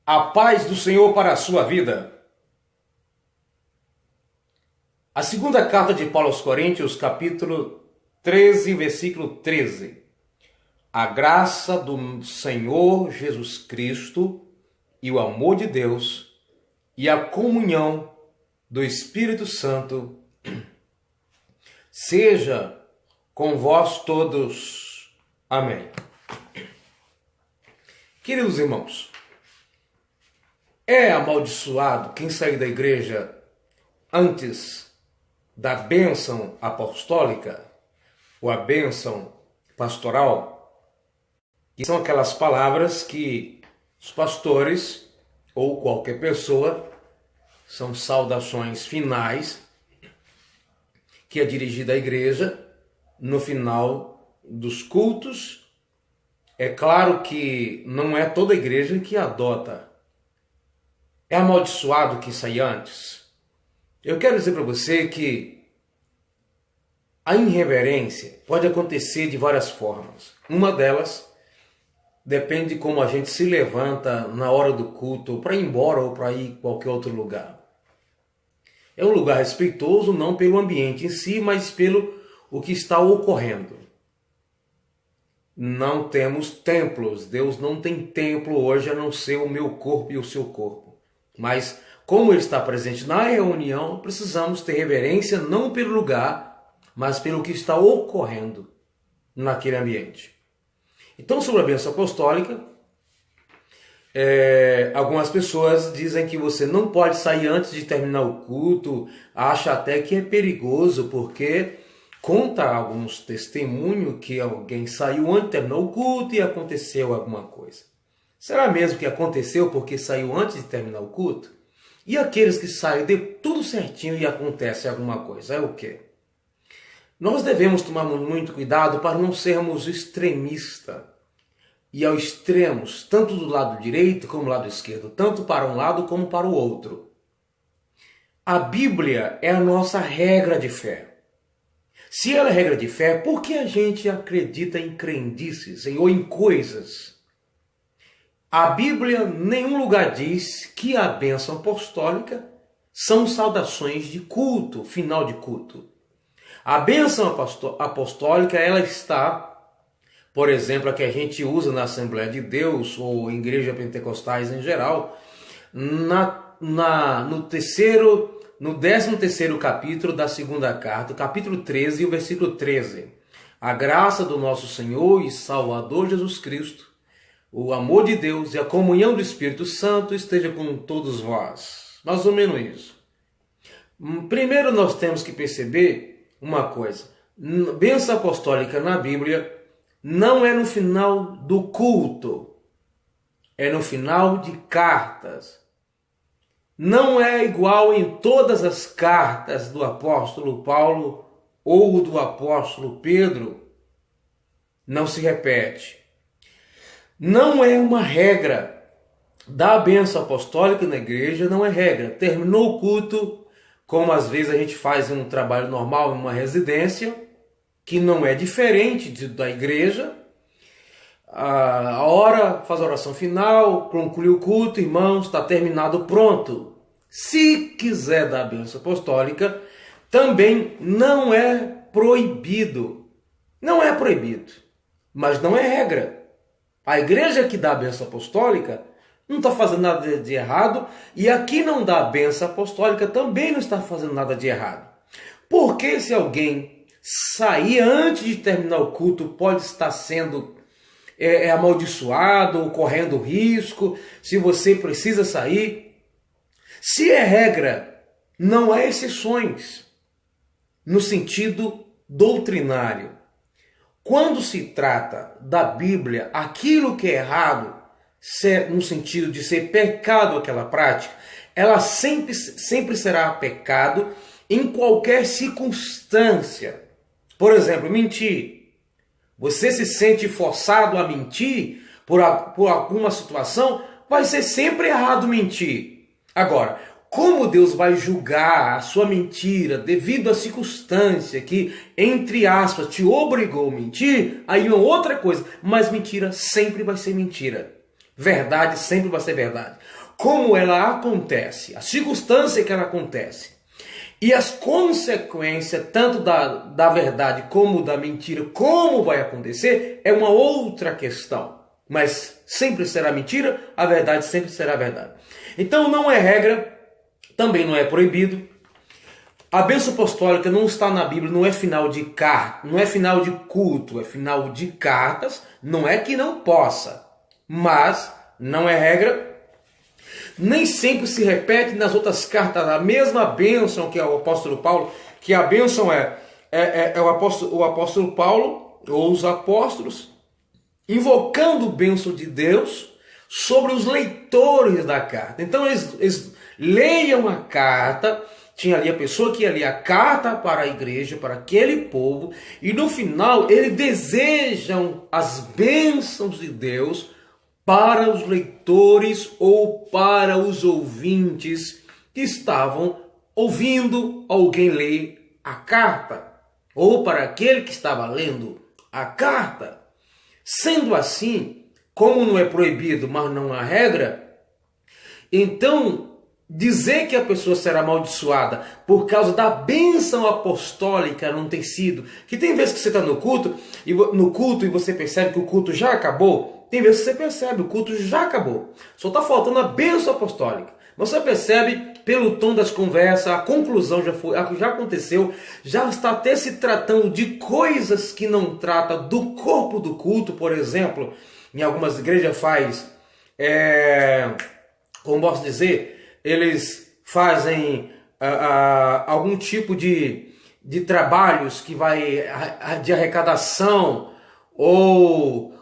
A paz do Senhor para a sua vida. A segunda carta de Paulo aos Coríntios, capítulo 13, versículo 13. A graça do Senhor Jesus Cristo e o amor de Deus e a comunhão do Espírito Santo seja com vós todos. Amém. Queridos irmãos, é amaldiçoado quem sair da igreja antes da bênção apostólica ou a bênção pastoral, que são aquelas palavras que os pastores ou qualquer pessoa, são saudações finais que é dirigida à igreja no final dos cultos. É claro que não é toda a igreja que adota. É amaldiçoado que sai antes. Eu quero dizer para você que a irreverência pode acontecer de várias formas. Uma delas depende de como a gente se levanta na hora do culto, para ir embora ou para ir em qualquer outro lugar. É um lugar respeitoso não pelo ambiente em si, mas pelo o que está ocorrendo. Não temos templos. Deus não tem templo hoje a não ser o meu corpo e o seu corpo. Mas, como Ele está presente na reunião, precisamos ter reverência não pelo lugar, mas pelo que está ocorrendo naquele ambiente. Então, sobre a bênção apostólica, algumas pessoas dizem que você não pode sair antes de terminar o culto, acha até que é perigoso, porque conta alguns testemunhos que alguém saiu antes de terminar o culto e aconteceu alguma coisa. Será mesmo que aconteceu porque saiu antes de terminar o culto? E aqueles que saem de tudo certinho e acontece alguma coisa, é o quê? Nós devemos tomar muito cuidado para não sermos extremistas e ao extremos, tanto do lado direito como do lado esquerdo, tanto para um lado como para o outro. A Bíblia é a nossa regra de fé. Se ela é regra de fé, por que a gente acredita em crendices ou em coisas? A Bíblia em nenhum lugar diz que a bênção apostólica são saudações de culto, final de culto. A bênção apostólica, ela está, por exemplo, a que a gente usa na Assembleia de Deus ou em igrejas pentecostais em geral, no 13º capítulo da segunda carta, capítulo 13, o versículo 13. A graça do nosso Senhor e Salvador Jesus Cristo, o amor de Deus e a comunhão do Espírito Santo esteja com todos vós. Mais ou menos isso. Primeiro nós temos que perceber uma coisa. Bênção apostólica na Bíblia não é no final do culto. É no final de cartas. Não é igual em todas as cartas do apóstolo Paulo ou do apóstolo Pedro. Não se repete. Não é uma regra. Da bênção apostólica na igreja não é regra. Terminou o culto, como às vezes a gente faz em um trabalho normal, em uma residência, que não é diferente da igreja. A hora, faz a oração final, conclui o culto, irmãos, está terminado, pronto. Se quiser dar a bênção apostólica, também não é proibido. Não é proibido, mas não é regra. A igreja que dá a bênção apostólica não está fazendo nada de errado, e a que não dá a bênção apostólica também não está fazendo nada de errado. Porque se alguém sair antes de terminar o culto, pode estar sendo amaldiçoado ou correndo risco, se você precisa sair. Se é regra, não há exceções no sentido doutrinário. Quando se trata da Bíblia, aquilo que é errado, no sentido de ser pecado aquela prática, ela sempre será pecado em qualquer circunstância. Por exemplo, mentir. Você se sente forçado a mentir por alguma situação, vai ser sempre errado mentir. Agora, como Deus vai julgar a sua mentira devido à circunstância que, entre aspas, te obrigou a mentir, aí é outra coisa. Mas mentira sempre vai ser mentira. Verdade sempre vai ser verdade. Como ela acontece, a circunstância que ela acontece e as consequências tanto da verdade como da mentira, como vai acontecer, é uma outra questão. Mas sempre será mentira, a verdade sempre será verdade. Então não é regra, também não é proibido. A bênção apostólica não está na Bíblia, não é final de carta, não é final de culto, é final de cartas. Não é que não possa, mas não é regra. Nem sempre se repete nas outras cartas a mesma bênção que é o apóstolo Paulo, que a bênção é o apóstolo Paulo, ou os apóstolos, invocando a bênção de Deus sobre os leitores da carta. Então eles leiam a carta, tinha ali a pessoa que ia ler a carta para a igreja, para aquele povo, e no final eles desejam as bênçãos de Deus para os leitores ou para os ouvintes que estavam ouvindo alguém ler a carta, ou para aquele que estava lendo a carta. Sendo assim, como não é proibido, mas não há regra, então dizer que a pessoa será amaldiçoada por causa da bênção apostólica não tem sido. Que tem vezes que você está no culto e você percebe que o culto já acabou. Tem vezes que você percebe o culto já acabou. Só está faltando a bênção apostólica. Você percebe pelo tom das conversas, a conclusão já aconteceu, já está até se tratando de coisas que não trata do corpo do culto, por exemplo. Em algumas igrejas como posso dizer, eles fazem algum tipo de trabalhos que vai de arrecadação, ou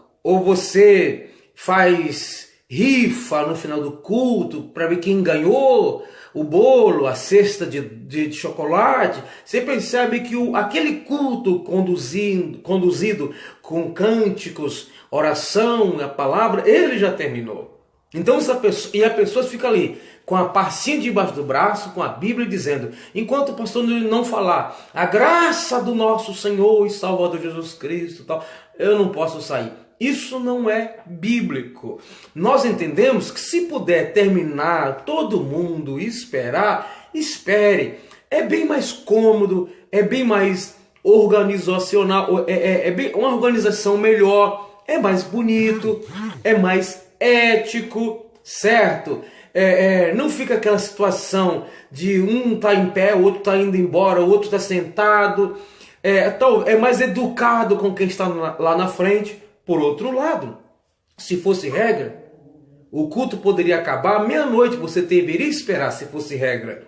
você faz rifa no final do culto para ver quem ganhou o bolo, a cesta de chocolate. Você percebe que aquele culto conduzido com cânticos, oração, a palavra, ele já terminou. Então a pessoa fica ali com a pastinha debaixo do braço, com a Bíblia dizendo, enquanto o pastor não falar a graça do nosso Senhor e Salvador Jesus Cristo, tal, eu não posso sair. Isso não é bíblico. Nós entendemos que se puder terminar todo mundo esperar, espere. É bem mais cômodo, é bem mais organizacional, uma organização melhor, é mais bonito, é mais ético, certo? Não fica aquela situação de um tá em pé, o outro tá indo embora, o outro tá sentado. É mais educado com quem está lá na frente. Por outro lado, se fosse regra, o culto poderia acabar meia-noite, você deveria esperar se fosse regra.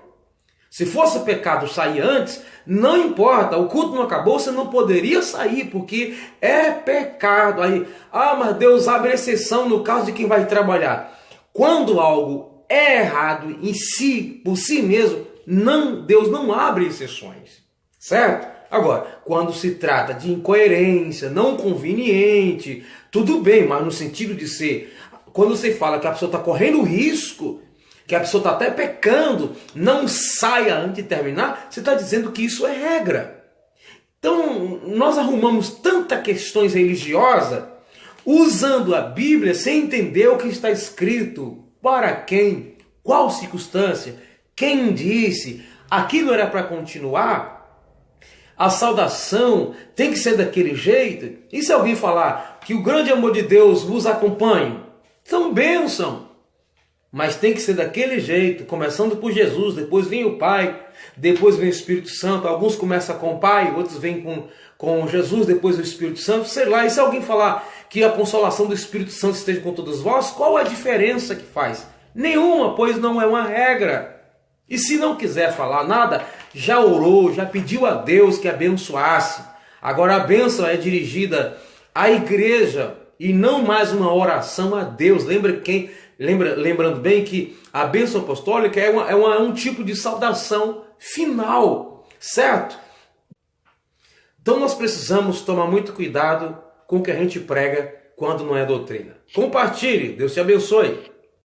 Se fosse pecado sair antes, não importa, o culto não acabou, você não poderia sair, porque é pecado. Aí, mas Deus abre exceção no caso de quem vai trabalhar. Quando algo é errado em si, por si mesmo, Deus não abre exceções, certo? Agora, quando se trata de incoerência, não conveniente, tudo bem, mas no sentido de ser, quando você fala que a pessoa está correndo risco, que a pessoa está até pecando, não saia antes de terminar, você está dizendo que isso é regra. Então, nós arrumamos tantas questões religiosas, usando a Bíblia sem entender o que está escrito, para quem, qual circunstância, quem disse, aquilo era para continuar. A saudação tem que ser daquele jeito. E se alguém falar que o grande amor de Deus vos acompanhe, então bênção. Mas tem que ser daquele jeito, começando por Jesus, depois vem o Pai, depois vem o Espírito Santo. Alguns começam com o Pai, outros vêm com Jesus, depois o Espírito Santo, sei lá. E se alguém falar que a consolação do Espírito Santo esteja com todos vós, qual a diferença que faz? Nenhuma, pois não é uma regra. E se não quiser falar nada, já orou, já pediu a Deus que abençoasse. Agora a bênção é dirigida à igreja e não mais uma oração a Deus. Lembrando bem que a bênção apostólica é um tipo de saudação final, certo? Então nós precisamos tomar muito cuidado com o que a gente prega quando não é doutrina. Compartilhe, Deus te abençoe.